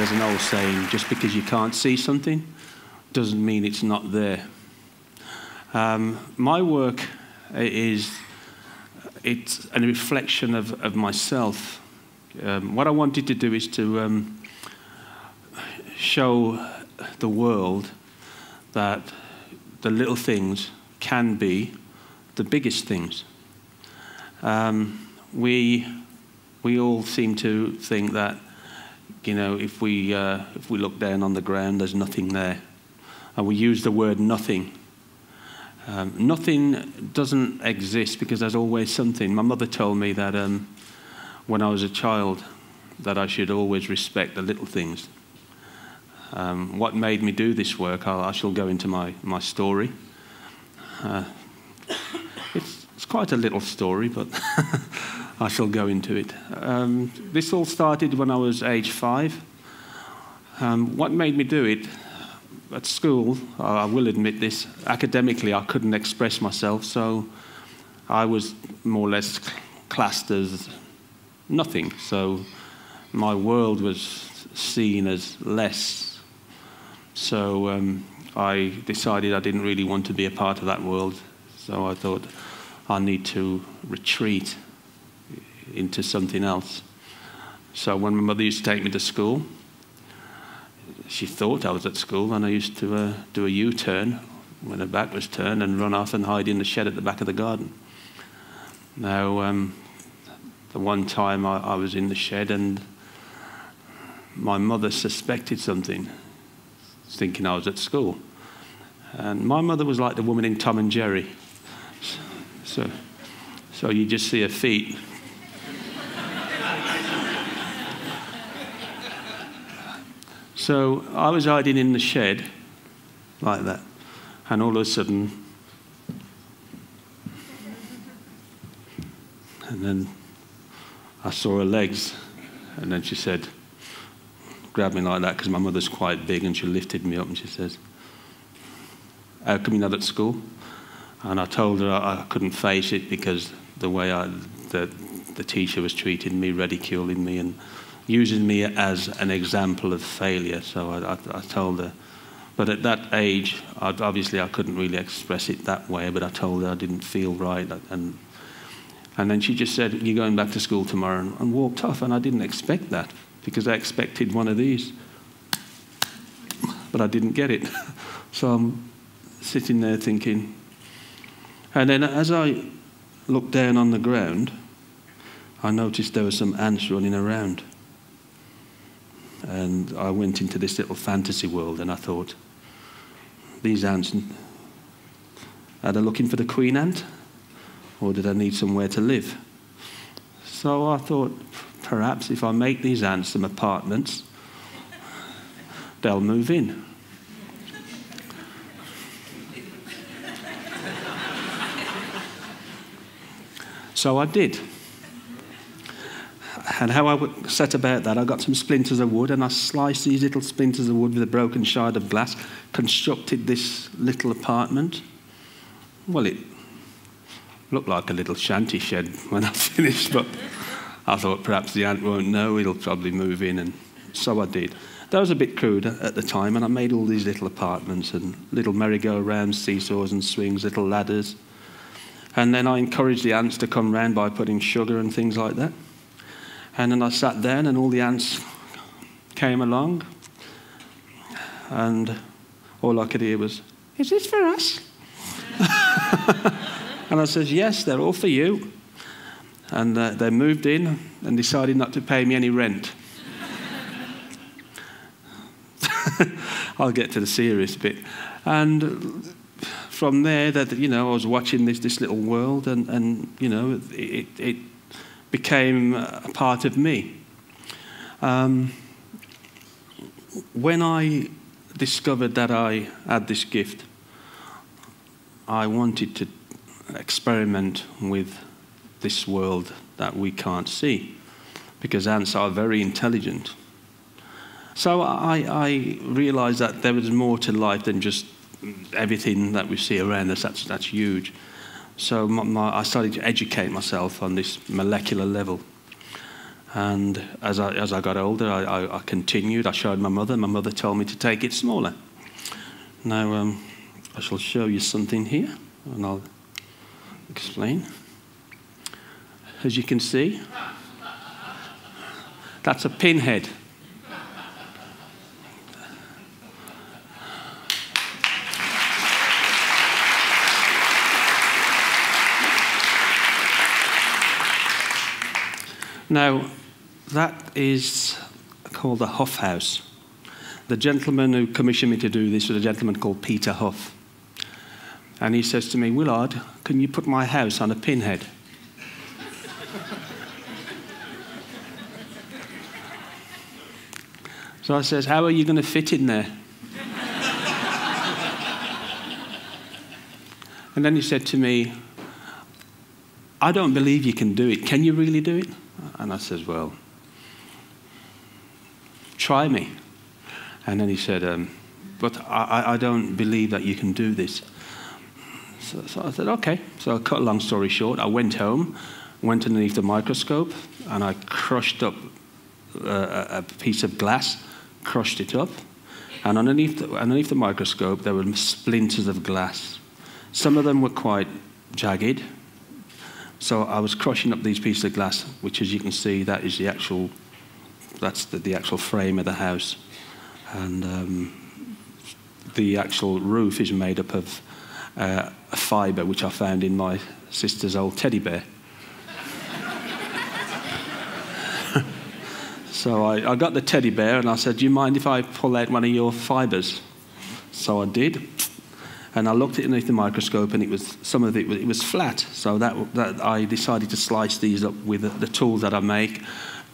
there's an old saying, just because you can't see something doesn't mean it's not there. My work it's a reflection of myself. What I wanted to do is to show the world that the little things can be the biggest things. We all seem to think that, you know, if we look down on the ground, there's nothing there. And we use the word nothing. Nothing doesn't exist because there's always something. My mother told me that when I was a child, that I should always respect the little things. What made me do this work, I shall go into my story. It's quite a little story, but I shall go into it. This all started when I was age 5. What made me do it? At school, I will admit this, academically I couldn't express myself, so I was more or less classed as nothing. So my world was seen as less. So I decided I didn't really want to be a part of that world. So I thought I need to retreat into something else. So when my mother used to take me to school, she thought I was at school, and I used to do a U-turn when her back was turned and run off and hide in the shed at the back of the garden. Now, the one time I was in the shed and my mother suspected something, thinking I was at school. And my mother was like the woman in Tom and Jerry. So you just see her feet. So I was hiding in the shed, like that, and all of a sudden, and then I saw her legs, and then she said, grabbed me like that, because my mother's quite big, and she lifted me up, and she says, "How come you're not at school?" And I told her I couldn't face it because the way the teacher was treating me, ridiculing me, and using me as an example of failure. So I told her. But at that age, obviously I couldn't really express it that way, but I told her I didn't feel right. And then she just said, "You're going back to school tomorrow," and walked off. And I didn't expect that, because I expected one of these. But I didn't get it. So I'm sitting there thinking. And then as I looked down on the ground, I noticed there were some ants running around. And I went into this little fantasy world, and I thought, these ants, are they looking for the queen ant? Or do they need somewhere to live? So I thought, perhaps if I make these ants some apartments, they'll move in. So I did. And how I set about that, I got some splinters of wood, and I sliced these little splinters of wood with a broken shard of glass, constructed this little apartment. Well, it looked like a little shanty shed when I finished, but I thought perhaps the ant won't know, it'll probably move in, and so I did. That was a bit crude at the time, and I made all these little apartments and little merry-go-rounds, seesaws and swings, little ladders. And then I encouraged the ants to come round by putting sugar and things like that. And then I sat down, and all the ants came along, and all I could hear was, "Is this for us?" And I said, "Yes, they're all for you." And they moved in and decided not to pay me any rent. I'll get to the serious bit. And from there, I was watching this little world, and it became a part of me. When I discovered that I had this gift, I wanted to experiment with this world that we can't see, because ants are very intelligent. So I realized that there was more to life than just everything that we see around us. That's huge. So I started to educate myself on this molecular level. And as I got older, I continued. I showed my mother. My mother told me to take it smaller. Now, I shall show you something here, and I'll explain. As you can see, that's a pinhead. Now, that is called the Huff House. The gentleman who commissioned me to do this was a gentleman called Peter Huff. And he says to me, "Willard, can you put my house on a pinhead?" So I says, "How are you going to fit in there?" And then he said to me, "I don't believe you can do it. Can you really do it?" And I says, "Well, try me." And then he said, "But I don't believe that you can do this." So I said, "Okay." So I cut a long story short. I went home, went underneath the microscope, and I crushed up a piece of glass, crushed it up. And underneath the microscope, there were splinters of glass. Some of them were quite jagged. So I was crushing up these pieces of glass, which, as you can see, that's the actual frame of the house. And the actual roof is made up of a fibre which I found in my sister's old teddy bear. So I got the teddy bear and I said, "Do you mind if I pull out one of your fibres?" So I did. And I looked at it underneath the microscope, and it was flat. So that I decided to slice these up with the tools that I make.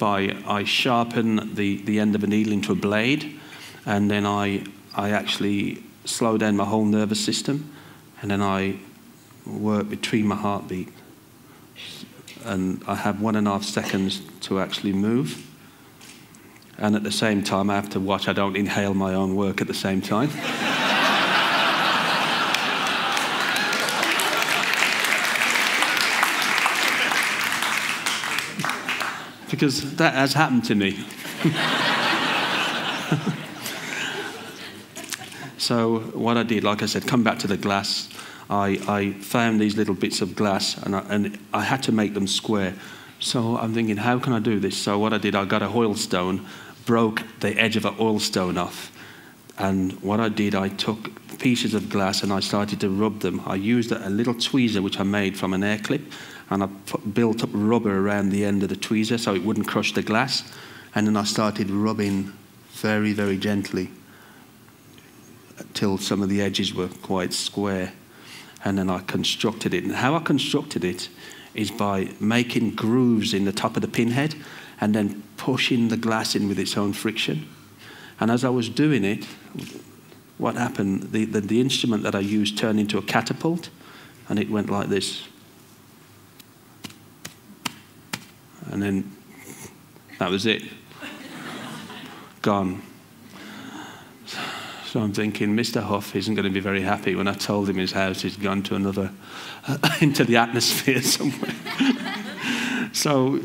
I sharpen the end of a needle into a blade, and then I actually slow down my whole nervous system, and then I work between my heartbeat, and I have 1.5 seconds to actually move. And at the same time, I have to watch I don't inhale my own work at the same time. Because that has happened to me. So what I did, like I said, come back to the glass. I found these little bits of glass, and I had to make them square. So I'm thinking, how can I do this? So what I did, I got a oil stone, broke the edge of an oil stone off. And what I did, I took pieces of glass and I started to rub them. I used a little tweezer which I made from an air clip, and I built up rubber around the end of the tweezer so it wouldn't crush the glass. And then I started rubbing very, very gently until some of the edges were quite square. And then I constructed it. And how I constructed it is by making grooves in the top of the pinhead and then pushing the glass in with its own friction. And as I was doing it, what happened, the instrument that I used turned into a catapult, and it went like this. And then that was it. Gone. So I'm thinking, Mr. Huff isn't going to be very happy when I told him his house has gone to another, into the atmosphere somewhere. So,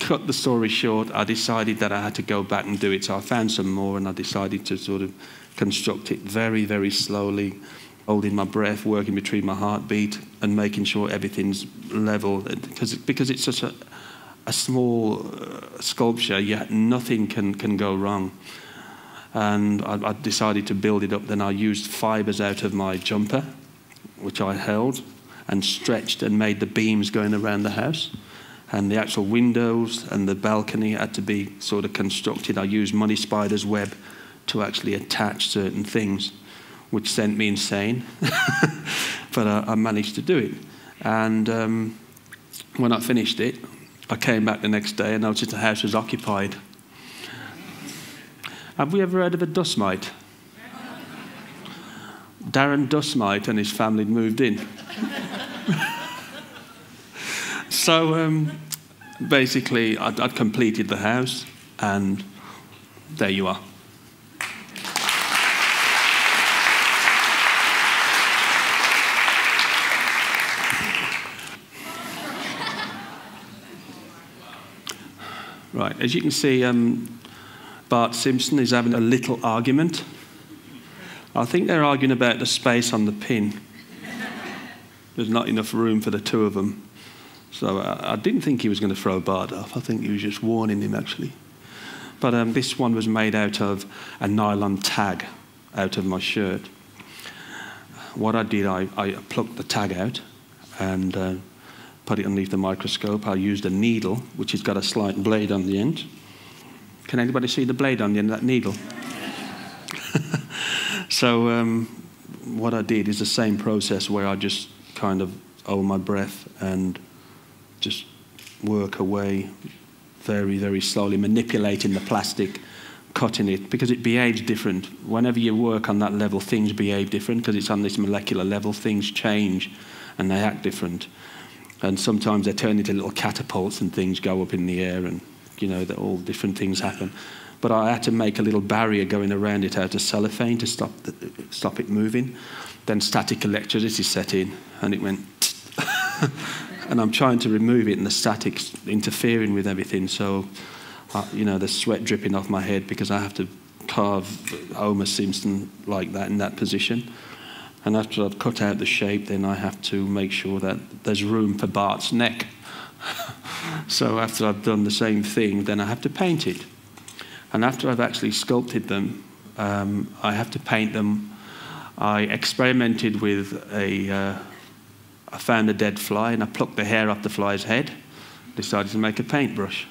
cut the story short, I decided that I had to go back and do it. So I found some more, and I decided to sort of construct it very, very slowly, holding my breath, working between my heartbeat, and making sure everything's level. Because it's such a small sculpture, yet nothing can go wrong. And I decided to build it up. Then I used fibres out of my jumper, which I held and stretched and made the beams going around the house. And the actual windows and the balcony had to be sort of constructed. I used money spider's web to actually attach certain things, which sent me insane. But I managed to do it. And when I finished it, I came back the next day and noticed the house was occupied. Have we ever heard of a dust mite? Darren Dust Mite and his family had moved in. So basically, I'd completed the house, and there you are. Right. Right, as you can see, Bart Simpson is having a little argument. I think they're arguing about the space on the pin. There's not enough room for the two of them. So I didn't think he was going to throw Bart off. I think he was just warning him, actually. But this one was made out of a nylon tag out of my shirt. What I did, I plucked the tag out and put it underneath the microscope. I used a needle, which has got a slight blade on the end. Can anybody see the blade on the end of that needle? So what I did is the same process where I just kind of hold my breath and just work away very, very slowly, manipulating the plastic, cutting it, because it behaves different. Whenever you work on that level, things behave different because it's on this molecular level. Things change and they act different. And sometimes they turn into little catapults and things go up in the air and, you know, all different things happen. But I had to make a little barrier going around it out of cellophane to stop it moving. Then static electricity set in and it went and I'm trying to remove it and the static's interfering with everything. So, you know, there's sweat dripping off my head because I have to carve Homer Simpson like that in that position. And after I've cut out the shape, then I have to make sure that there's room for Bart's neck. So after I've done the same thing, then I have to paint it. And after I've actually sculpted them, I have to paint them. I experimented with I found a dead fly and I plucked the hair off the fly's head, decided to make a paintbrush.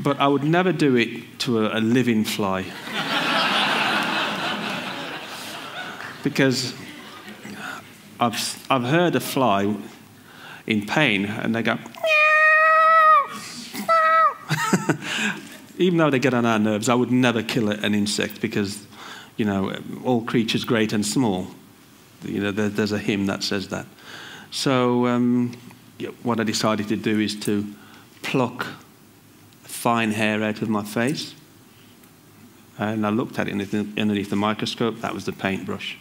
But I would never do it to a living fly. Because I've heard a fly in pain and they go, even though they get on our nerves, I would never kill an insect because, you know, all creatures great and small. You know, there's a hymn that says that. So what I decided to do is to pluck fine hair out of my face. And I looked at it underneath the microscope. That was the paintbrush.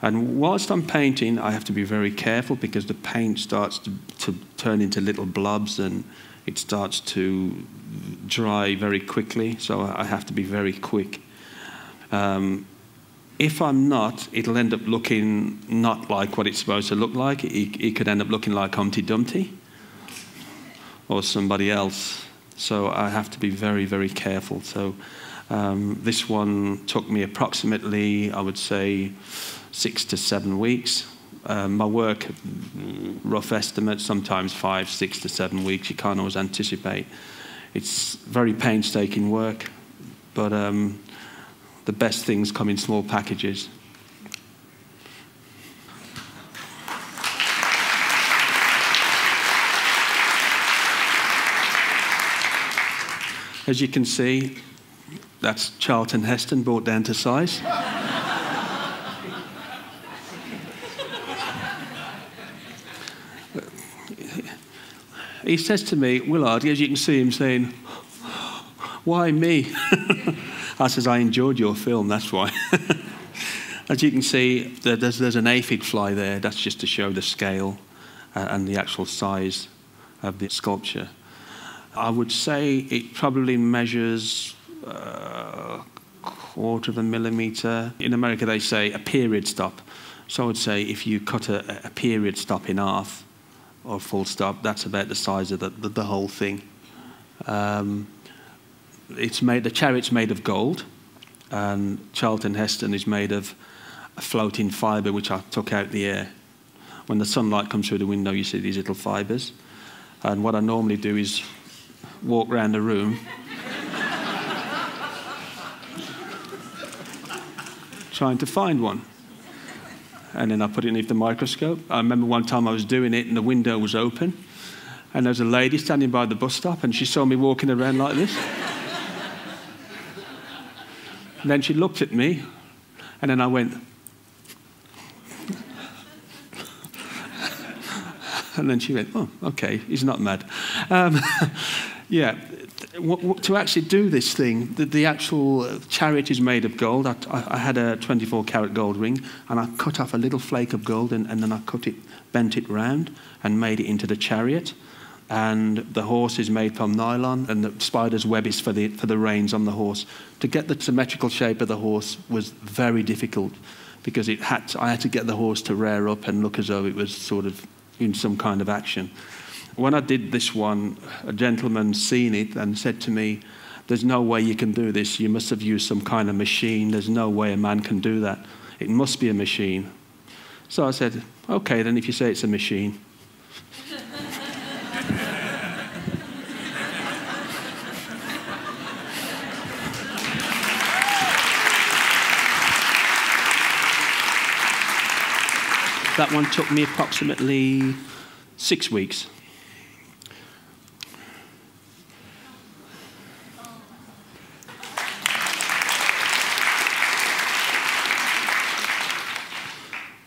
And whilst I'm painting, I have to be very careful because the paint starts to turn into little blobs and it starts to dry very quickly, so I have to be very quick. If I'm not, it'll end up looking not like what it's supposed to look like. It could end up looking like Humpty Dumpty or somebody else. So I have to be very, very careful. So this one took me approximately, I would say, 6 to 7 weeks. My work, rough estimate, sometimes 5, 6 to 7 weeks. You can't always anticipate. It's very painstaking work, but the best things come in small packages. As you can see, that's Charlton Heston brought down to size. He says to me, Willard, as you can see him saying, why me? I says, I enjoyed your film, that's why. As you can see, there's an aphid fly there. That's just to show the scale and the actual size of the sculpture. I would say it probably measures a 1/4 of a millimetre. In America, they say a period stop. So I would say if you cut a period stop in half, or full stop, that's about the size of the whole thing. The chariot's made of gold, and Charlton Heston is made of a floating fibre which I took out the air. When the sunlight comes through the window, you see these little fibres. And what I normally do is walk around the room trying to find one. And then I put it underneath the microscope. I remember one time I was doing it and the window was open and there was a lady standing by the bus stop and she saw me walking around like this. And then she looked at me and then I went. And then she went, oh, okay, he's not mad. Yeah, to actually do this thing, the actual chariot is made of gold. I had a 24-carat gold ring, and I cut off a little flake of gold, and then I bent it round, and made it into the chariot. And the horse is made from nylon, and the spider's web is for the reins on the horse. To get the symmetrical shape of the horse was very difficult, because I had to get the horse to rear up and look as though it was sort of in some kind of action. When I did this one, a gentleman seen it and said to me, "There's no way you can do this. You must have used some kind of machine. There's no way a man can do that. It must be a machine." So I said, "Okay, then, if you say it's a machine." That one took me approximately 6 weeks.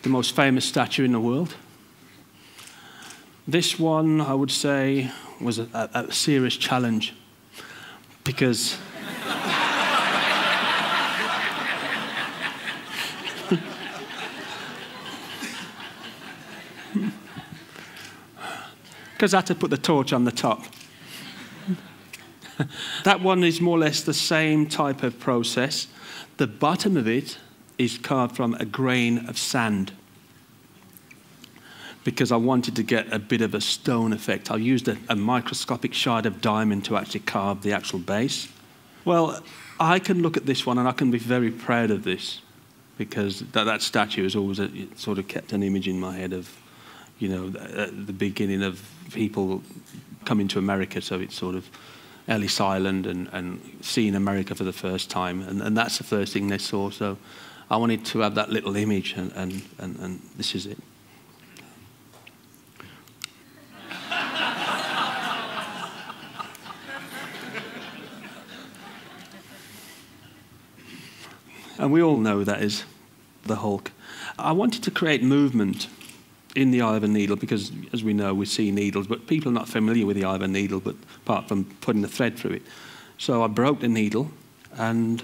The most famous statue in the world. This one, I would say, was a serious challenge, because I had to put the torch on the top. That one is more or less the same type of process. The bottom of it is carved from a grain of sand, because I wanted to get a bit of a stone effect. I used a microscopic shard of diamond to actually carve the actual base. Well, I can look at this one and I can be very proud of this, because that statue has always sort of kept an image in my head of, you know, the beginning of people coming to America. So it's sort of Ellis Island and seeing America for the first time, and that's the first thing they saw. So I wanted to have that little image, and this is it. And we all know that is the Hulk. I wanted to create movement in the eye of a needle, because, as we know, we see needles, but people are not familiar with the eye of a needle, but apart from putting the thread through it. So I broke the needle and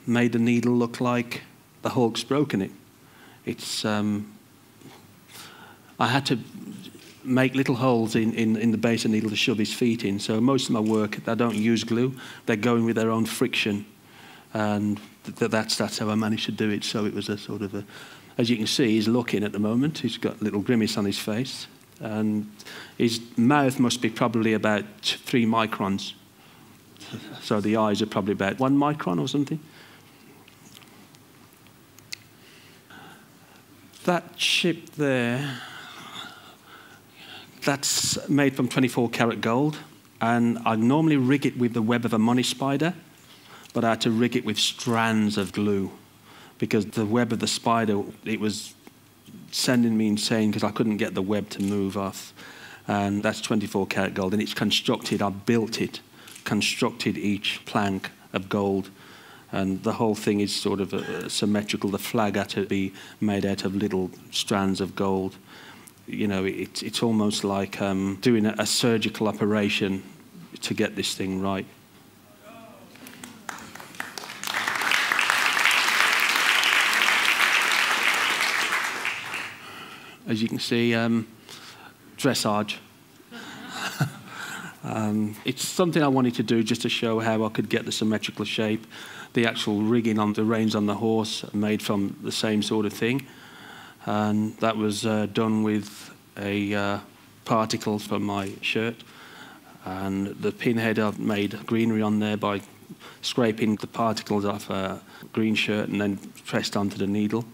made the needle look like the Hulk's broken it. I had to make little holes in the base of the needle to shove his feet in. So most of my work, I don't use glue. They're going with their own friction. And that's how I managed to do it. So it was a sort of as you can see, he's looking at the moment. He's got a little grimace on his face. And his mouth must be probably about 3 microns. So the eyes are probably about 1 micron or something. That ship there, that's made from 24-carat gold. And I normally rig it with the web of a money spider, but I had to rig it with strands of glue, because the web of the spider, it was sending me insane because I couldn't get the web to move off. And that's 24-carat gold, and it's constructed, I built it, constructed each plank of gold, and the whole thing is sort of symmetrical. The flag had to be made out of little strands of gold. You know, it's almost like doing a surgical operation to get this thing right. As you can see, dressage. It's something I wanted to do just to show how I could get the symmetrical shape. The actual rigging on the reins on the horse made from the same sort of thing. And that was done with a particle from my shirt. And the pinhead, I've made greenery on there by scraping the particles off a green shirt and then pressed onto the needle.